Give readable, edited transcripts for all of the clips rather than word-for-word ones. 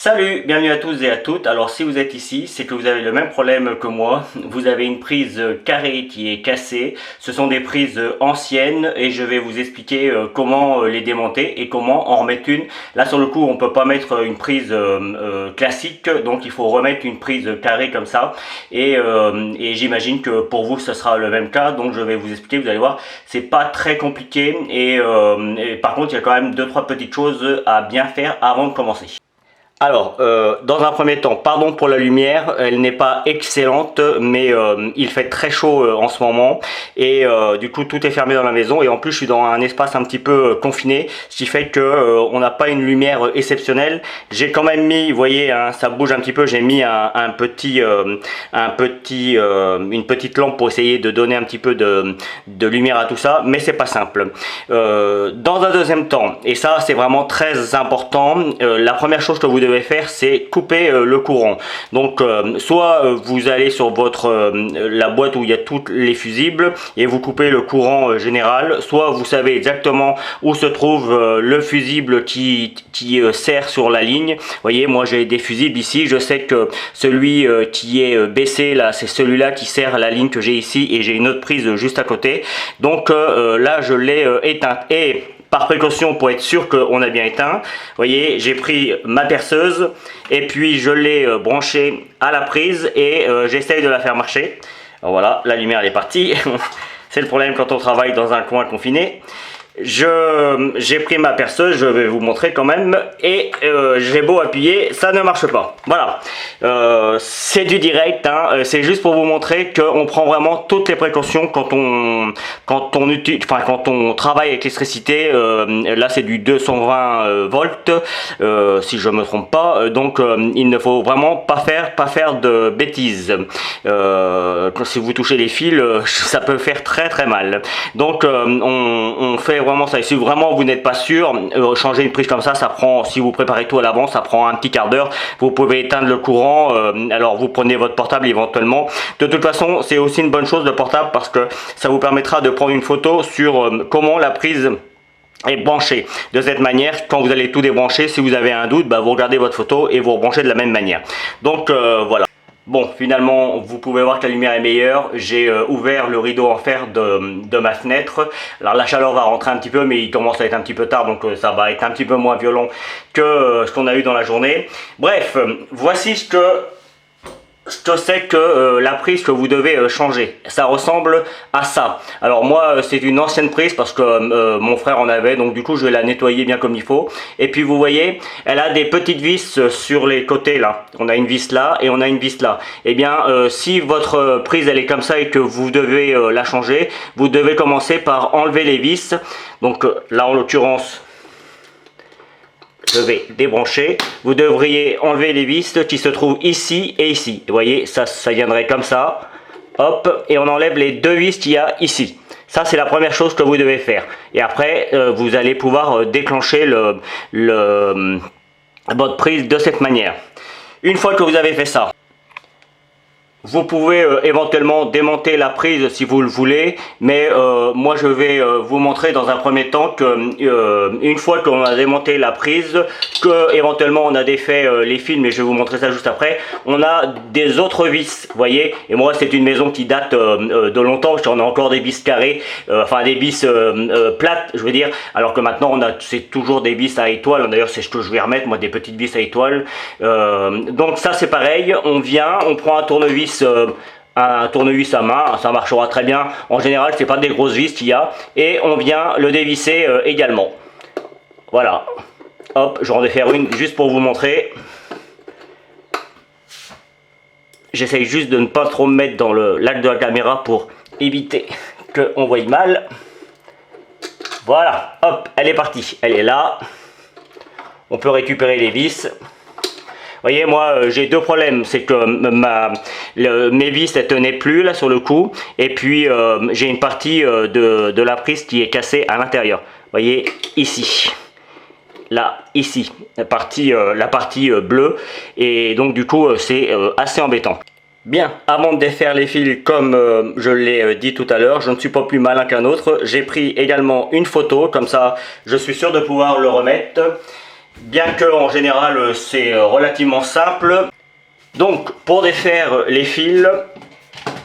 Salut, bienvenue à tous et à toutes. Alors si vous êtes ici, c'est que vous avez le même problème que moi. Vous avez une prise carrée qui est cassée. Ce sont des prises anciennes et je vais vous expliquer comment les démonter et comment en remettre une. Là sur le coup, on peut pas mettre une prise classique, donc il faut remettre une prise carrée comme ça. Et j'imagine que pour vous, ce sera le même cas. Donc je vais vous expliquer, vous allez voir, c'est pas très compliqué et par contre, il y a quand même deux trois petites choses à bien faire avant de commencer. Alors, dans un premier temps, pardon pour la lumière, elle n'est pas excellente, mais il fait très chaud en ce moment et du coup tout est fermé dans la maison et en plus je suis dans un espace un petit peu confiné, ce qui fait que on n'a pas une lumière exceptionnelle. J'ai quand même mis, vous voyez, hein, ça bouge un petit peu, j'ai mis une petite lampe pour essayer de donner un petit peu de lumière à tout ça, mais c'est pas simple. Dans un deuxième temps, et ça c'est vraiment très important, la première chose que vous devez faire, c'est couper le courant. Donc soit vous allez sur la boîte où il y a tous les fusibles et vous coupez le courant général, soit vous savez exactement où se trouve le fusible qui sert sur la ligne. Vous voyez, moi j'ai des fusibles ici, je sais que celui qui est baissé là, c'est celui-là qui sert à la ligne que j'ai ici et j'ai une autre prise juste à côté. Donc là je l'ai éteinte et par précaution pour être sûr qu'on a bien éteint, vous voyez, j'ai pris ma perceuse et puis je l'ai branchée à la prise et j'essaye de la faire marcher. Alors voilà, la lumière elle est partie. C'est le problème quand on travaille dans un coin confiné. J'ai pris ma perceuse, je vais vous montrer quand même, et j'ai beau appuyer, ça ne marche pas. Voilà, c'est du direct, hein, c'est juste pour vous montrer qu'on prend vraiment toutes les précautions quand on travaille avec l'électricité. Là c'est du 220 volts, si je me trompe pas, donc il ne faut vraiment pas faire de bêtises. Si vous touchez les fils, ça peut faire très mal. Donc on fait vraiment ça. Et si vraiment vous n'êtes pas sûr, changer une prise comme ça prend, si vous préparez tout à l'avance, ça prend un petit quart d'heure. Vous pouvez éteindre le courant, alors vous prenez votre portable éventuellement. De toute façon, c'est aussi une bonne chose le portable parce que ça vous permettra de prendre une photo sur comment la prise est branchée. De cette manière, quand vous allez tout débrancher, si vous avez un doute, bah, vous regardez votre photo et vous rebranchez de la même manière. Donc voilà. Bon, finalement, vous pouvez voir que la lumière est meilleure. J'ai ouvert le rideau en fer de ma fenêtre. Alors la chaleur va rentrer un petit peu, mais il commence à être un petit peu tard, donc ça va être un petit peu moins violent que ce qu'on a eu dans la journée. Bref, voici ce que je sais que la prise que vous devez changer, ça ressemble à ça. Alors moi c'est une ancienne prise parce que mon frère en avait, donc du coup je vais la nettoyer bien comme il faut. Et puis vous voyez, elle a des petites vis sur les côtés là. On a une vis là et on a une vis là. Et bien si votre prise elle est comme ça et que vous devez la changer, vous devez commencer par enlever les vis. Donc là en l'occurrence, je vais débrancher. Vous devriez enlever les vis qui se trouvent ici et ici. Vous voyez, ça viendrait comme ça. Hop, et on enlève les deux vis qu'il y a ici. Ça, c'est la première chose que vous devez faire. Et après, vous allez pouvoir déclencher votre prise de cette manière. Une fois que vous avez fait ça, vous pouvez éventuellement démonter la prise si vous le voulez, mais moi je vais vous montrer dans un premier temps que une fois qu'on a démonté la prise, que éventuellement on a défait les fils, mais je vais vous montrer ça juste après, on a des autres vis, vous voyez, et moi c'est une maison qui date de longtemps, on a encore des vis carrées, enfin des vis plates, je veux dire, alors que maintenant c'est toujours des vis à étoiles, d'ailleurs c'est ce que je vais remettre, moi des petites vis à étoiles, donc ça c'est pareil, on prend un tournevis à main, ça marchera très bien. En général, c'est pas des grosses vis qu'il y a, et on vient le dévisser également. Voilà. Hop, je vais en défaire une juste pour vous montrer. J'essaye juste de ne pas trop me mettre dans l'axe de la caméra pour éviter qu'on voie mal. Voilà. Hop, elle est partie. Elle est là. On peut récupérer les vis. Vous voyez, moi j'ai deux problèmes, c'est que mes vis elles tenaient plus là sur le coup, et puis j'ai une partie de la prise qui est cassée à l'intérieur. Vous voyez ici, là, ici, la partie bleue, et donc du coup c'est assez embêtant. Bien, avant de défaire les fils comme je l'ai dit tout à l'heure, je ne suis pas plus malin qu'un autre. J'ai pris également une photo, comme ça je suis sûr de pouvoir le remettre. bien que en général c'est relativement simple. Donc pour défaire les fils,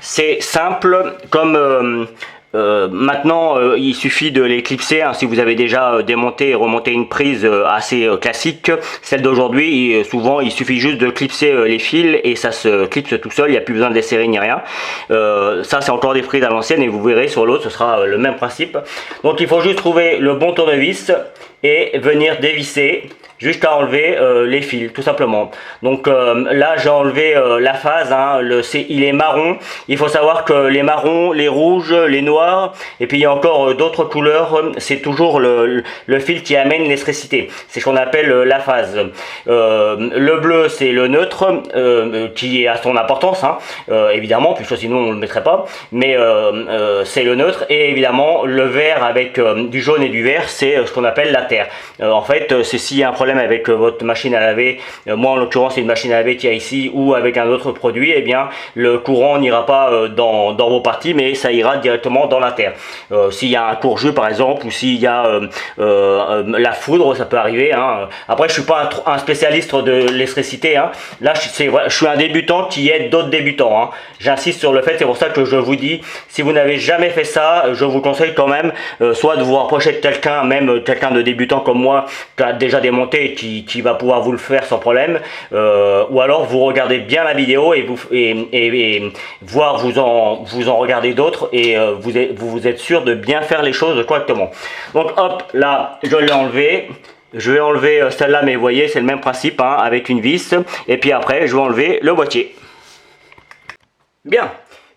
c'est simple, comme maintenant il suffit de les clipser, hein, si vous avez déjà démonté et remonté une prise assez classique, celle d'aujourd'hui, souvent il suffit juste de clipser les fils et ça se clipse tout seul, il n'y a plus besoin de les serrer ni rien. Ça c'est encore des prises à l'ancienne et vous verrez sur l'autre ce sera le même principe. Donc il faut juste trouver le bon tournevis et venir dévisser jusqu'à enlever les fils tout simplement. Donc là j'ai enlevé la phase, hein, il est marron. Il faut savoir que les marrons, les rouges, les noirs et puis il y a encore d'autres couleurs, c'est toujours le fil qui amène l'électricité, c'est ce qu'on appelle la phase. Le bleu c'est le neutre qui a son importance, hein, évidemment, puisque sinon on ne le mettrait pas, mais c'est le neutre. Et évidemment le vert avec du jaune et du vert, c'est ce qu'on appelle la terre. En fait c'est s'il y a un problème avec votre machine à laver, moi en l'occurrence c'est une machine à laver qui a ici, ou avec un autre produit, et bien le courant n'ira pas dans vos parties mais ça ira directement dans la terre. S'il y a un court-jus par exemple, ou s'il y a la foudre, ça peut arriver, hein. Après je suis pas un spécialiste de l'électricité, hein. Là je suis un débutant qui aide d'autres débutants, hein. J'insiste sur le fait, c'est pour ça que je vous dis, si vous n'avez jamais fait ça, je vous conseille quand même soit de vous rapprocher de quelqu'un, même quelqu'un de débutant comme moi qui a déjà démonté et qui va pouvoir vous le faire sans problème, ou alors vous regardez bien la vidéo et voir vous en regardez d'autres et vous êtes sûr de bien faire les choses correctement. Donc hop, là je l'ai enlevé. Je vais enlever celle-là, mais vous voyez c'est le même principe, hein, avec une vis, et puis après je vais enlever le boîtier. Bien,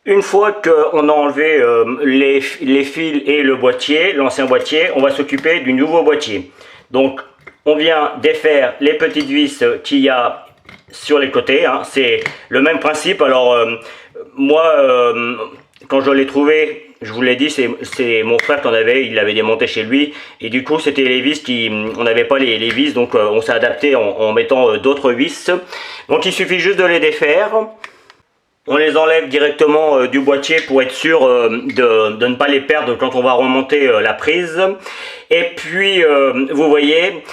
une fois qu'on a enlevé les fils et le boîtier, l'ancien boîtier, on va s'occuper du nouveau boîtier. Donc on vient défaire les petites vis qu'il y a sur les côtés, hein. C'est le même principe. Alors moi quand je l'ai trouvé, je vous l'ai dit, c'est mon frère qui en avait, il l'avait démonté chez lui, et du coup c'était les vis on n'avait pas les vis, donc on s'est adapté en mettant d'autres vis. Donc il suffit juste de les défaire. On les enlève directement du boîtier pour être sûr de ne pas les perdre quand on va remonter la prise. Et puis vous voyez,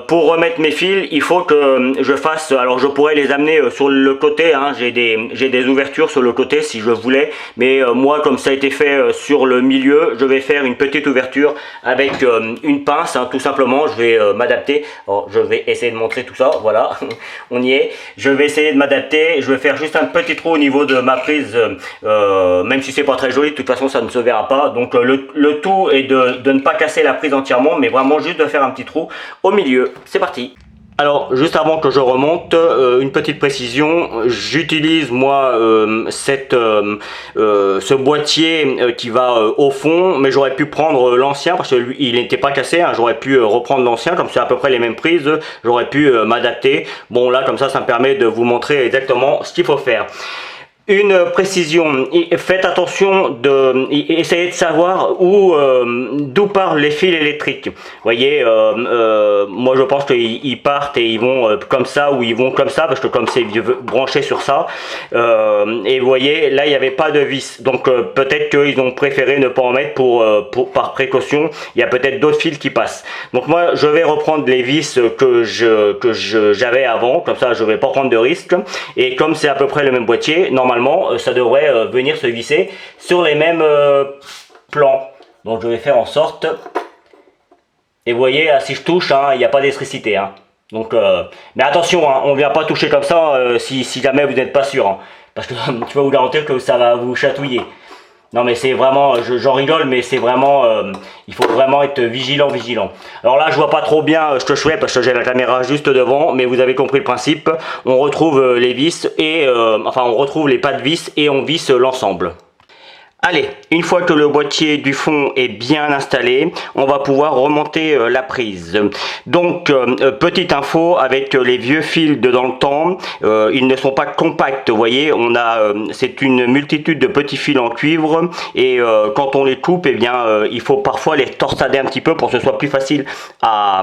pour remettre mes fils, il faut que je fasse, alors je pourrais les amener sur le côté, hein, j'ai des ouvertures sur le côté si je voulais, mais moi comme ça a été fait sur le milieu, je vais faire une petite ouverture avec une pince, hein, tout simplement. Je vais m'adapter. Je vais essayer de montrer tout ça, voilà, on y est. Je vais essayer de m'adapter, je vais faire juste un petit trou au niveau de ma prise, même si c'est pas très joli, de toute façon ça ne se verra pas. Donc le tout est de ne pas casser la prise entièrement, mais vraiment juste de faire un petit trou au milieu. C'est parti. Alors juste avant que je remonte, une petite précision, j'utilise moi ce boîtier qui va au fond, mais j'aurais pu prendre l'ancien parce que lui, il n'était pas cassé, hein. J'aurais pu reprendre l'ancien, comme c'est à peu près les mêmes prises, j'aurais pu m'adapter. Bon là comme ça me permet de vous montrer exactement ce qu'il faut faire. Une précision, faites attention essayez de savoir d'où partent les fils électriques. Vous voyez, moi je pense qu'ils partent et ils vont comme ça, ou ils vont comme ça, parce que comme c'est branché sur ça, et vous voyez, là il n'y avait pas de vis, donc peut-être qu'ils ont préféré ne pas en mettre par précaution. Il y a peut-être d'autres fils qui passent. Donc moi je vais reprendre les vis que j'avais avant, comme ça je ne vais pas prendre de risque, et comme c'est à peu près le même boîtier, normalement ça devrait venir se visser sur les mêmes plans. Donc je vais faire en sorte, et vous voyez si je touche, hein, il n'y a pas d'électricité, hein. Donc mais attention, hein, on ne vient pas toucher comme ça si jamais vous n'êtes pas sûr, hein, parce que je peux vous garantir que ça va vous chatouiller. Non mais c'est vraiment, j'en rigole, mais c'est vraiment, il faut vraiment être vigilant. Alors là je vois pas trop bien ce que je fais parce que j'ai la caméra juste devant, mais vous avez compris le principe. On retrouve les vis et, enfin on retrouve les pas de vis et on visse l'ensemble. Allez, une fois que le boîtier du fond est bien installé, on va pouvoir remonter la prise. Donc, petite info, avec les vieux fils de dans le temps, ils ne sont pas compacts, vous voyez, c'est une multitude de petits fils en cuivre, et quand on les coupe, eh bien, il faut parfois les torsader un petit peu pour que ce soit plus facile à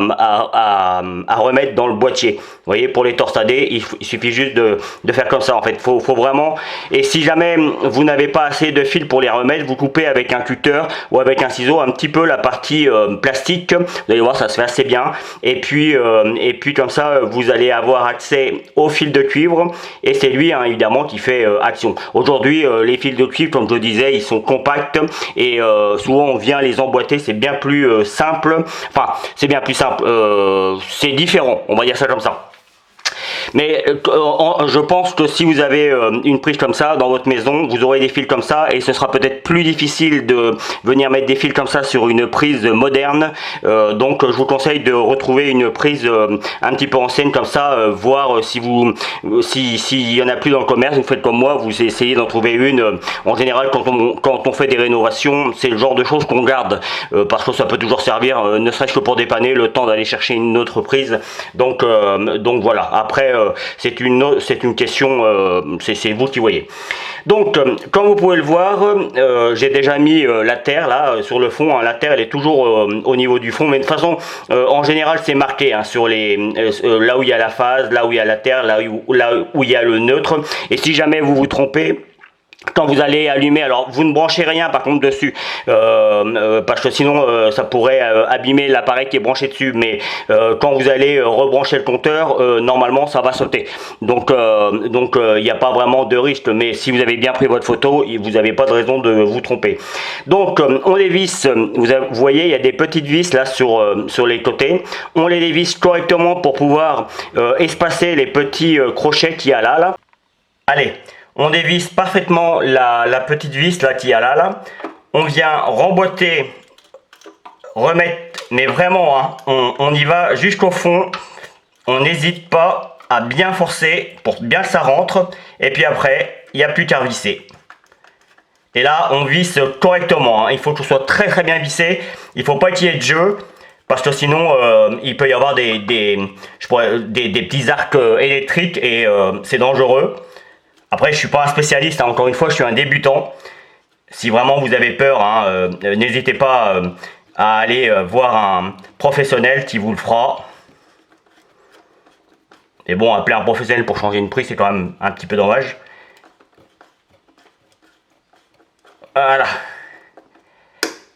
remettre dans le boîtier. Vous voyez, pour les torsader, il suffit juste de faire comme ça, en fait, faut vraiment, et si jamais vous n'avez pas assez de fils pour les remettre, vous coupez avec un cutter ou avec un ciseau un petit peu la partie plastique. Vous allez voir, ça se fait assez bien. Et puis comme ça, vous allez avoir accès au fil de cuivre. Et c'est lui, hein, évidemment, qui fait action. Aujourd'hui, les fils de cuivre, comme je le disais, ils sont compacts. Et souvent, on vient les emboîter. C'est bien plus simple. Enfin, c'est bien plus simple. C'est différent, on va dire ça comme ça. Mais je pense que si vous avez une prise comme ça dans votre maison, vous aurez des fils comme ça et ce sera peut-être plus difficile de venir mettre des fils comme ça sur une prise moderne. Donc je vous conseille de retrouver une prise un petit peu ancienne comme ça, voir si s'il y en a plus dans le commerce, vous faites comme moi, vous essayez d'en trouver une. En général, quand on fait des rénovations, c'est le genre de choses qu'on garde parce que ça peut toujours servir, ne serait-ce que pour dépanner le temps d'aller chercher une autre prise. Donc voilà. Après, c'est une question, c'est vous qui voyez. Donc, comme vous pouvez le voir, j'ai déjà mis la terre là sur le fond. Hein, la terre, elle est toujours au niveau du fond, mais de toute façon, en général, c'est marqué hein, sur là où il y a la phase, là où il y a la terre, là où il y a le neutre. Et si jamais vous vous trompez, quand vous allez allumer, alors vous ne branchez rien par contre dessus, parce que sinon ça pourrait abîmer l'appareil qui est branché dessus, mais quand vous allez rebrancher le compteur, normalement ça va sauter. Donc il n'y a pas vraiment de risque, mais si vous avez bien pris votre photo, vous n'avez pas de raison de vous tromper. Donc on les visse, vous voyez il y a des petites vis là sur les côtés, on les dévisse correctement pour pouvoir espacer les petits crochets qu'il y a là. Allez, on dévisse parfaitement la petite vis là qu'il y a là. On vient remboîter, remettre, mais vraiment, hein, on y va jusqu'au fond. On n'hésite pas à bien forcer pour bien que ça rentre. Et puis après, il n'y a plus qu'à visser. Et là, on visse correctement. Hein. Il faut que ce soit très très bien vissé. Il ne faut pas qu'il y ait de jeu. Parce que sinon, il peut y avoir des petits arcs électriques et c'est dangereux. Après, je ne suis pas un spécialiste, hein. Encore une fois, je suis un débutant. Si vraiment vous avez peur, hein, n'hésitez pas à aller voir un professionnel qui vous le fera. Mais bon, appeler un professionnel pour changer une prise, c'est quand même un petit peu dommage. Voilà.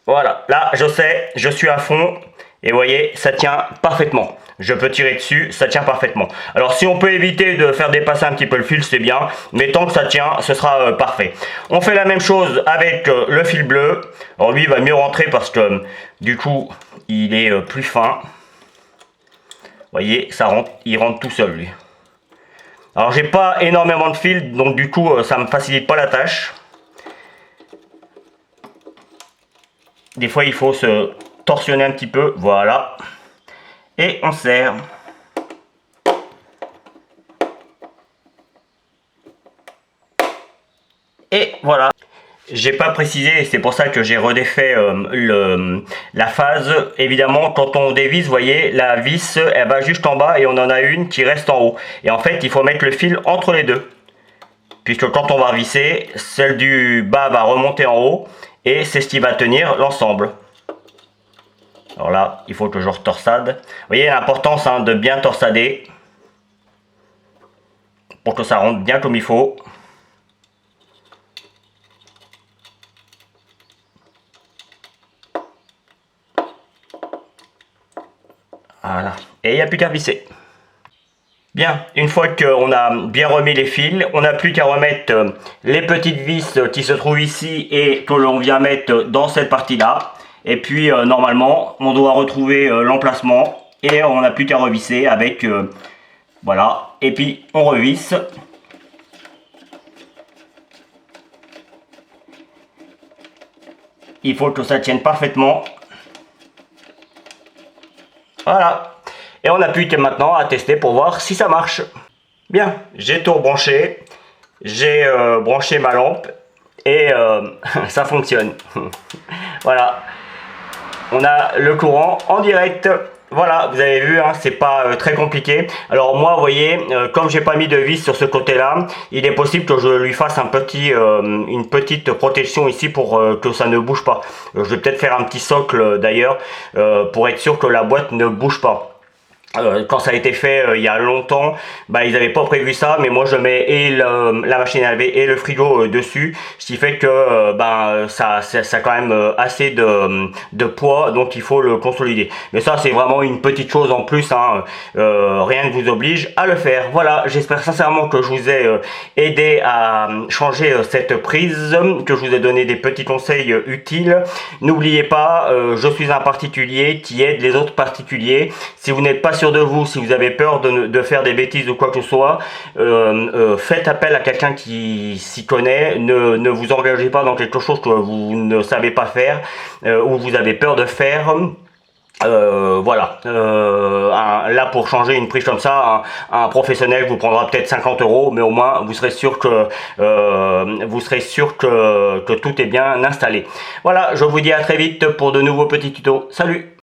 Voilà, là, je sais, je suis à fond. Et vous voyez, ça tient parfaitement. Je peux tirer dessus, ça tient parfaitement. Alors si on peut éviter de faire dépasser un petit peu le fil, c'est bien. Mais tant que ça tient, ce sera parfait. On fait la même chose avec le fil bleu. Alors lui, il va mieux rentrer parce que du coup, il est plus fin. Vous voyez, ça rentre, il rentre tout seul lui. Alors j'ai pas énormément de fil, donc du coup, ça me facilite pas la tâche. Des fois, il faut se torsionner un petit peu, voilà. Et on serre. Et voilà. J'ai pas précisé, c'est pour ça que j'ai redéfait la phase. Évidemment, quand on dévisse, vous voyez, la vis, elle va juste en bas et on en a une qui reste en haut. Et en fait, il faut mettre le fil entre les deux. Puisque quand on va visser, celle du bas va remonter en haut et c'est ce qui va tenir l'ensemble. Alors là, il faut que je retorsade. Vous voyez l'importance hein, de bien torsader pour que ça rentre bien comme il faut. Voilà. Et il n'y a plus qu'à visser. Bien, une fois qu'on a bien remis les fils, on n'a plus qu'à remettre les petites vis qui se trouvent ici et que l'on vient mettre dans cette partie-là. Et puis normalement, on doit retrouver l'emplacement et on n'a plus qu'à revisser avec, voilà, et puis on revisse. Il faut que ça tienne parfaitement. Voilà. Et on n'a plus que maintenant à tester pour voir si ça marche. Bien, j'ai tout rebranché. J'ai branché ma lampe et ça fonctionne. Voilà. On a le courant en direct. Voilà, vous avez vu, hein, c'est pas très compliqué. Alors moi, vous voyez, comme j'ai pas mis de vis sur ce côté-là, il est possible que je lui fasse une petite protection ici pour que ça ne bouge pas. Je vais peut-être faire un petit socle d'ailleurs pour être sûr que la boîte ne bouge pas. Quand ça a été fait il y a longtemps, bah ils n'avaient pas prévu ça, mais moi je mets la machine à laver et le frigo dessus, ce qui fait que ça a quand même assez de poids, donc il faut le consolider. Mais ça c'est vraiment une petite chose en plus, hein, rien ne vous oblige à le faire. Voilà, j'espère sincèrement que je vous ai aidé à changer cette prise, que je vous ai donné des petits conseils utiles. N'oubliez pas, je suis un particulier qui aide les autres particuliers. Si vous n'êtes pas sûr de vous, si vous avez peur de faire des bêtises ou quoi que ce soit, faites appel à quelqu'un qui s'y connaît. Ne vous engagez pas dans quelque chose que vous ne savez pas faire ou vous avez peur de faire. Voilà. Là pour changer une prise comme ça, un professionnel vous prendra peut-être 50 euros, mais au moins vous serez sûr que tout est bien installé. Voilà, je vous dis à très vite pour de nouveaux petits tutos. Salut!